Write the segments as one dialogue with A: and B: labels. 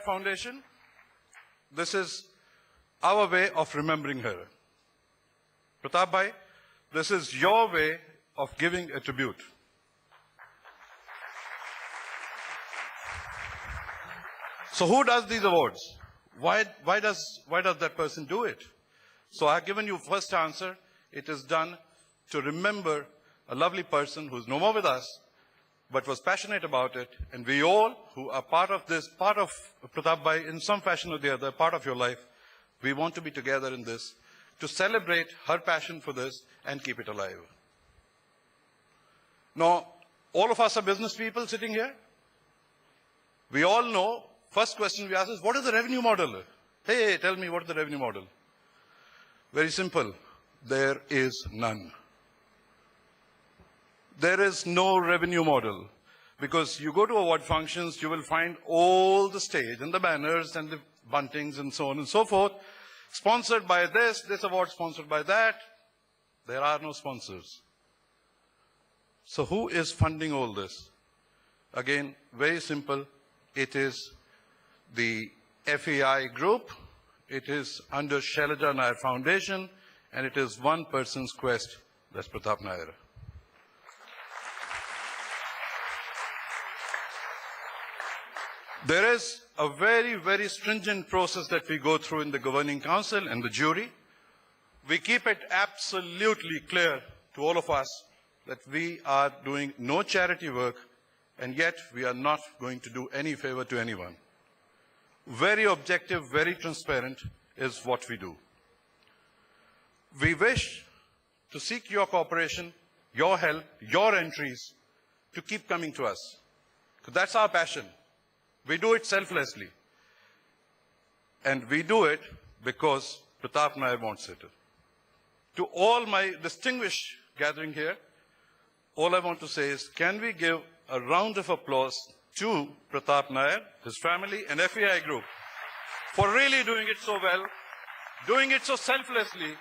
A: Foundation, this is our way of remembering her. Pratap Bhai, this is your way of giving a tribute. So who does these awards? Why does that person do it? So I've given you first answer. It is done to remember a lovely person who's no more with us, but was passionate about it. And we all who are part of this, part of Pratap Bhai in some fashion or the other, part of your life, we want to be together in this, to celebrate her passion for this and keep it alive. Now, all of us are business people sitting here. We all know, first question we ask is, what is the revenue model? Hey, tell me, what is the revenue model? Very simple. There is none. There is no revenue model. Because you go to award functions, you will find all the stage and the banners and the buntings and so on and so forth. Sponsored by this award sponsored by that. There are no sponsors. So who is funding all this? Again, very simple. It is the FEI group. It is under Shailaja Nair Foundation. And it is one person's quest. That's Pratap Nair. There is a very, very stringent process that we go through in the governing council and the jury. We keep it absolutely clear to all of us that we are doing no charity work, and yet we are not going to do any favor to anyone. Very objective, very transparent is what we do. We wish to seek your cooperation, your help, your entries to keep coming to us. Because that's our passion. We do it selflessly. And we do it because Pratap Nair wants it. To all my distinguished gathering here, all I want to say is, can we give a round of applause to Pratap Nair, his family, and FEI group for really doing it so well, doing it so selflessly,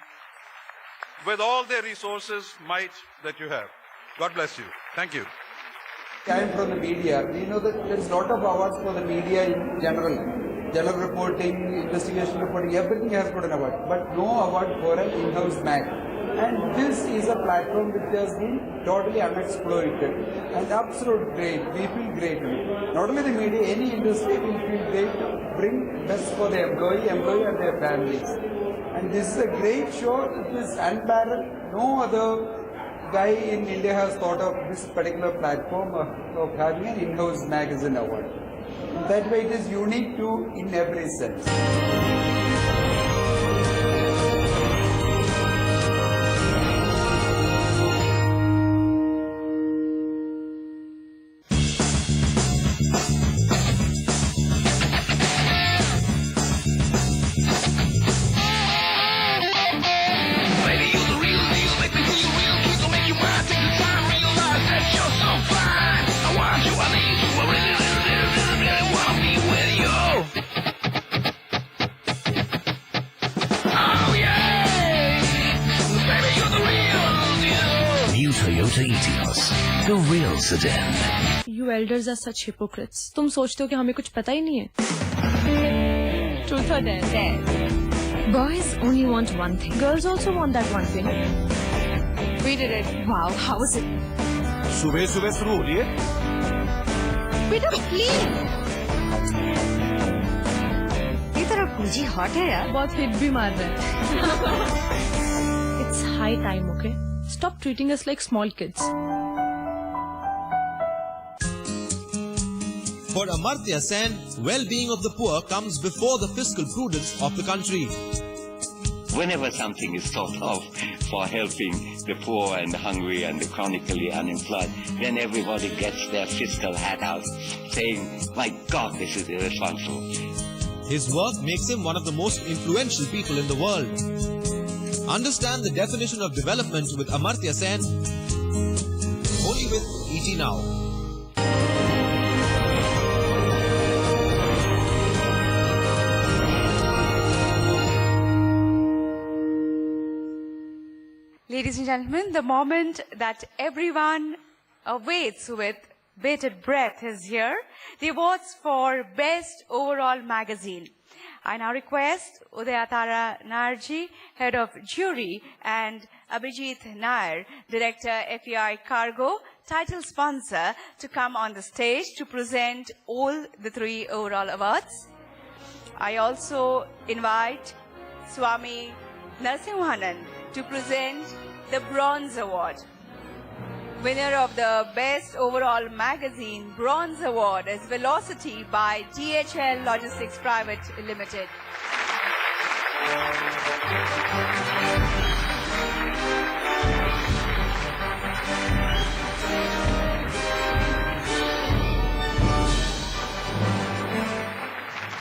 A: with all their resources, might that you have. God bless you. Thank you.
B: Time from the media. We know that there is a lot of awards for the media in general. General reporting, investigation reporting, everything has got an award. But no award for an in-house mag. And this is a platform which has been totally unexploited. And absolute great. We feel great. Not only the media, any industry will feel great to bring best for the employee and their families. And this is a great show. It is unparalleled. No other guy in India has thought of this particular platform of having an in-house magazine award. That way it is unique too in every sense.
C: Toyota Etios, the real sedan.
D: You elders are such hypocrites. तुम सोचते हो कि हमें कुछ पता ही नहीं है. Truth or dare? Boys only want one thing. Girls also want that one thing. We did it. Wow, how was it?
E: सुबह सुबह शुरू हो रही है.
D: बेटा please.
F: ये तरह पूजी हॉट है यार.
D: बहुत हिट भी मार रहा है. It's high time, okay? Stop treating us like small kids.
G: For Amartya Sen, well-being of the poor comes before the fiscal prudence of the country.
H: Whenever something is thought of for helping the poor and the hungry and the chronically unemployed, then everybody gets their fiscal hat out, saying, my God, this is irresponsible.
G: His work makes him one of the most influential people in the world. Understand the definition of development with Amartya Sen, only with ET Now.
F: Ladies and gentlemen, the moment that everyone awaits with bated breath is here. The awards for Best Overall Magazine. I now request Udayatara Narji, Head of Jury, and Abhijit Nair, Director, FEI Cargo, title sponsor, to come on the stage to present all the 3 overall awards. I also invite Swami Narasimhanan to present the Bronze Award. Winner of the Best Overall Magazine Bronze Award is Velocity by DHL Logistics Private Limited.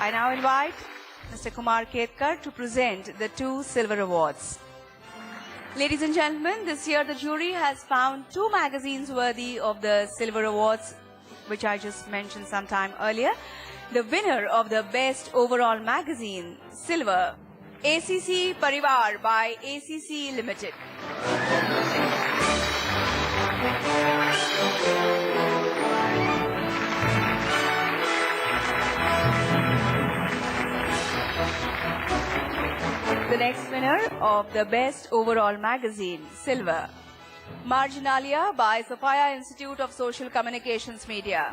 F: I now invite Mr. Kumar Ketkar to present the 2 silver awards. Ladies and gentlemen, this year the jury has found 2 magazines worthy of the silver awards, which I just mentioned some time earlier. The winner of the Best Overall Magazine, Silver, ACC Parivar by ACC Limited. The next winner of the Best Overall Magazine, Silver, Marginalia by Sophia Institute of Social Communications Media.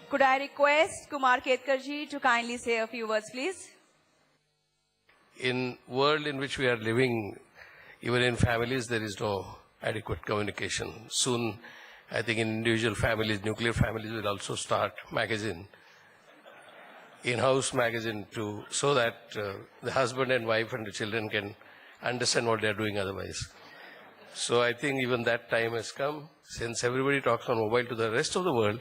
F: Could I request Kumar Ketkar ji to kindly say a few words, please?
I: In world in which we are living, even in families, there is no adequate communication. Soon, I think in individual families, nuclear families will also start magazine, in-house magazine, so that the husband and wife and the children can understand what they are doing otherwise. So I think even that time has come, since everybody talks on mobile to the rest of the world,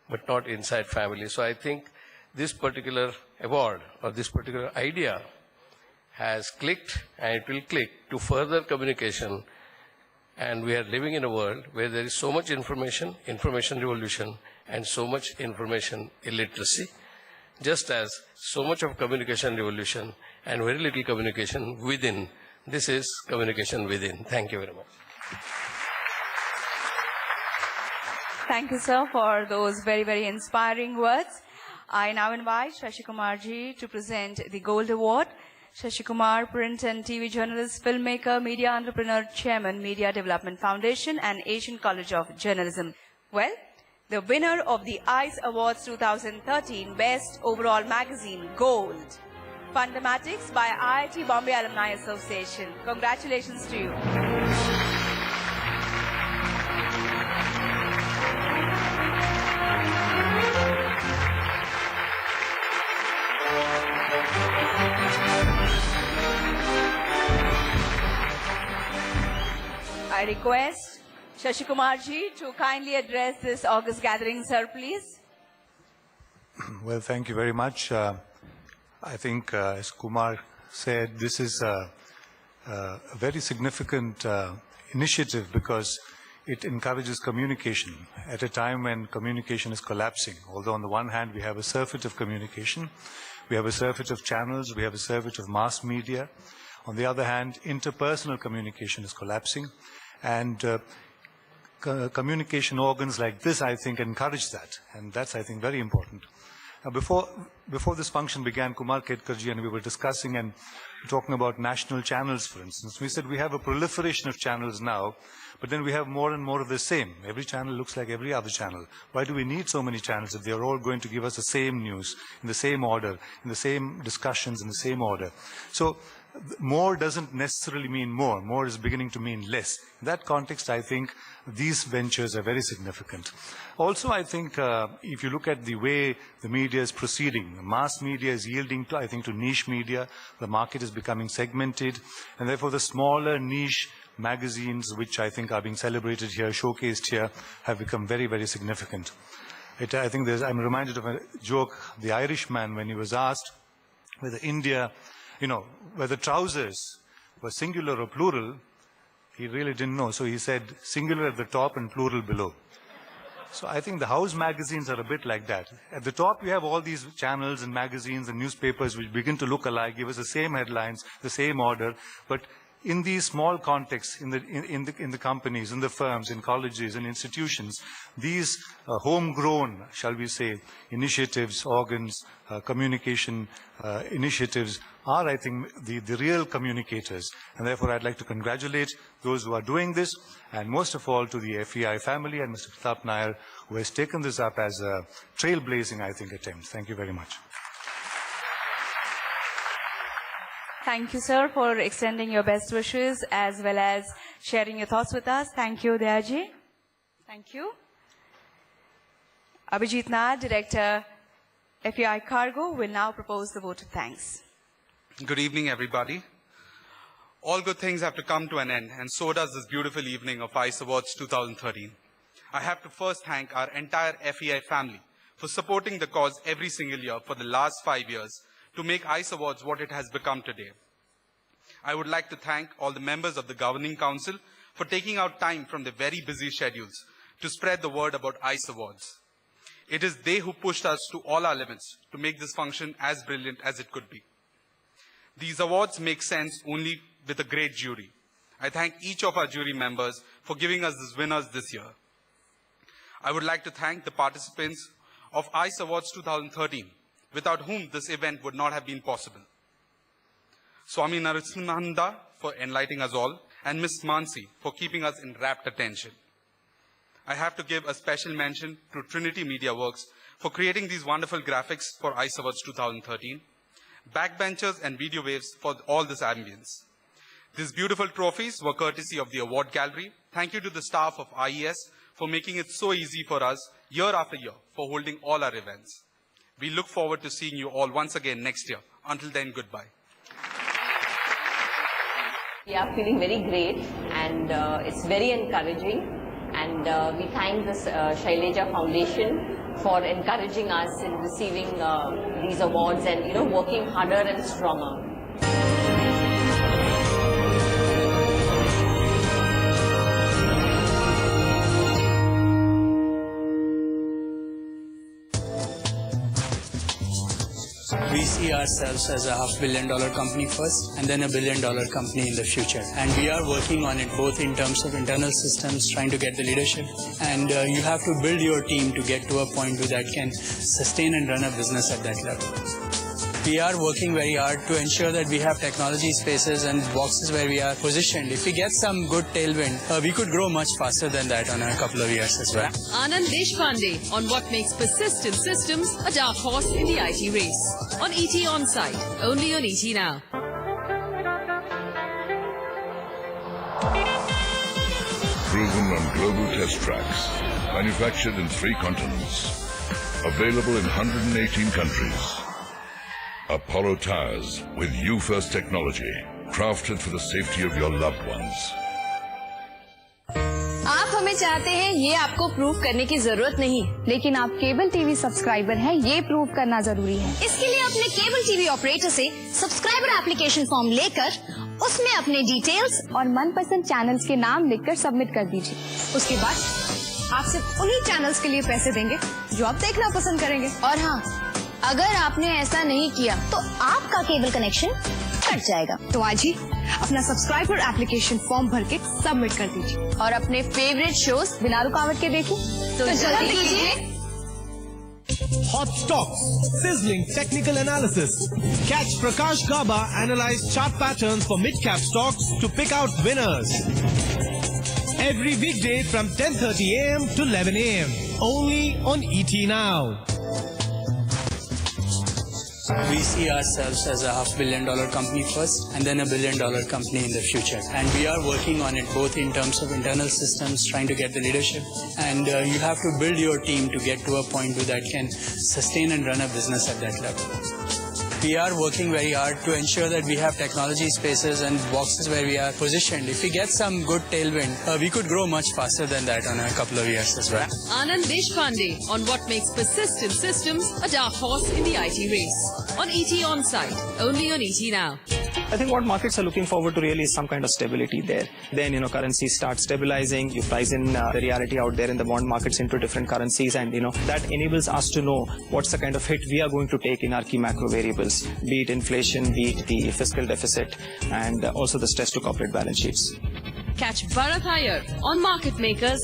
I: but not inside family. So I think this particular award or this particular idea has clicked, and it will click to further communication. And we are living in a world where there is so much information revolution, and so much information illiteracy, just as so much of communication revolution and very little communication within. This is communication within. Thank you very much.
F: Thank you, sir, for those very, very inspiring words. I now invite Shashi Kumar ji to present the Gold Award. Shashi Kumar, print and TV journalist, filmmaker, media entrepreneur, chairman, Media Development Foundation and Asian College of Journalism. Well, the winner of the ICE Awards 2013 Best Overall Magazine, Gold, Fundamatics by IIT Bombay Alumni Association. Congratulations to you. I request Shashi Kumar ji to kindly address this August gathering, sir, please.
E: Well, thank you very much. I think, as Kumar said, this is a very significant initiative because it encourages communication at a time when communication is collapsing. Although on the one hand, we have a surfeit of communication, we have a surfeit of channels, we have a surfeit of mass media. On the other hand, interpersonal communication is collapsing. And communication organs like this, I think, encourage that. And that's, I think, very important. Now, before this function began, Kumar Ketkarji and we were discussing and talking about national channels, for instance. We said we have a proliferation of channels now, but then we have more and more of the same. Every channel looks like every other channel. Why do we need so many channels if they're all going to give us the same news, in the same order, in the same discussions, in the same order? So more doesn't necessarily mean more. More is beginning to mean less. In that context, I think these ventures are very significant. Also, I think if you look at the way the media is proceeding, the mass media is yielding to, I think, to niche media. The market is becoming segmented, and therefore the smaller niche magazines, which I think are being celebrated here, showcased here, have become very, very significant. I think I'm reminded of a joke, the Irishman, when he was asked whether India, whether trousers were singular or plural, he really didn't know. So he said singular at the top and plural below. So I think the house magazines are a bit like that. At the top, you have all these channels and magazines and newspapers which begin to look alike, give us the same headlines, the same order. But in these small contexts, in the companies, in the firms, in colleges, and institutions, these homegrown, shall we say, initiatives, organs, communication initiatives are, I think, the real communicators. And therefore, I'd like to congratulate those who are doing this, and most of all to the FEI family and Mr. Pratap Nair, who has taken this up as a trailblazing, I think, attempt. Thank you very much.
F: Thank you, sir, for extending your best wishes as well as sharing your thoughts with us. Thank you, Dayaji. Thank you. Abhijit Nair, Director, FEI Cargo, will now propose the vote of thanks.
J: Good evening, everybody. All good things have to come to an end, and so does this beautiful evening of ICE Awards 2013. I have to first thank our entire FEI family for supporting the cause every single year for the last 5 years to make ICE Awards what it has become today. I would like to thank all the members of the Governing Council for taking out time from their very busy schedules to spread the word about ICE Awards. It is they who pushed us to all our limits to make this function as brilliant as it could be. These awards make sense only with a great jury. I thank each of our jury members for giving us these winners this year. I would like to thank the participants of ICE Awards 2013, without whom this event would not have been possible. Swami Narasimhanda for enlightening us all, and Ms. Mansi for keeping us in rapt attention. I have to give a special mention to Trinity Media Works for creating these wonderful graphics for ICE Awards 2013, backbenchers and video waves for all this ambience. These beautiful trophies were courtesy of the award gallery. Thank you to the staff of IES for making it so easy for us year after year for holding all our events. We look forward to seeing you all once again next year. Until then, goodbye.
K: We are feeling very great, and it's very encouraging, and we thank this Shaileja Foundation for encouraging us in receiving these awards and working harder and stronger.
L: We see ourselves as a $500 million company first and then $1 billion company in the future. And we are working on it both in terms of internal systems, trying to get the leadership, and you have to build your team to get to a point where that can sustain and run a business at that level. We are working very hard to ensure that we have technology spaces and boxes where we are positioned. If we get some good tailwind, we could grow much faster than that on a couple of years as well.
M: Anand Deshpande on what makes Persistent Systems a dark horse in the IT race. On ET Onsite, only on ET Now.
N: Proven on global test tracks. Manufactured in 3 continents. Available in 118 countries. Apollo Tires with you first technology, crafted for the safety of your loved ones.
O: आप हमें चाहते हैं ये आपको prove करने की जरूरत नहीं, लेकिन आप केबल टीवी सब्सक्राइबर हैं ये प्रूव करना जरूरी है। इसके लिए अपने केबल टीवी ऑपरेटर से सब्सक्राइबर एप्लीकेशन फॉर्म लेकर उसमें अपने डिटेल्स और मनपसंद चैनल्स के नाम लिखकर सबमिट कर दीजिए। उसके बाद आप सिर्फ उन्हीं चैनल्स के लिए पैसे देंगे जो आप देखना पसंद करेंगे। और हाँ, अगर आपने ऐसा नहीं किया तो आपका केबल कनेक्शन कट जाएगा। तो आज ही अपना सब्सक्राइबर एप्लीकेशन फॉर्म भर के सबमिट कर दीजिए और अपने फेवरेट शोज बिना रुकावट के देखिए। तो जल्दी कीजिए।
G: Hot stocks, sizzling technical analysis. Catch Prakash Gaba analyze chart patterns for mid-cap stocks to pick out winners. Every weekday from 10:30 a.m. to 11 a.m. Only on ET Now.
L: We see ourselves as a $500 million company first and then $1 billion company in the future. And we are working on it both in terms of internal systems, trying to get the leadership, and you have to build your team to get to a point where that can sustain and run a business at that level. We are working very hard to ensure that we have technology spaces and boxes where we are positioned. If we get some good tailwind, we could grow much faster than that on a couple of years as well.
M: Anand Deshpande on what makes Persistent Systems a dark horse in the IT race. On ET Onsite, only on ET Now.
P: I think what markets are looking forward to really is some kind of stability there. Then, currencies start stabilizing, you price in the reality out there in the bond markets into different currencies, and, that enables us to know what's the kind of hit we are going to take in our key macro variables, be it inflation, be it the fiscal deficit, and also the stress to corporate balance sheets.
M: Catch Bharat Iyer on Market Makers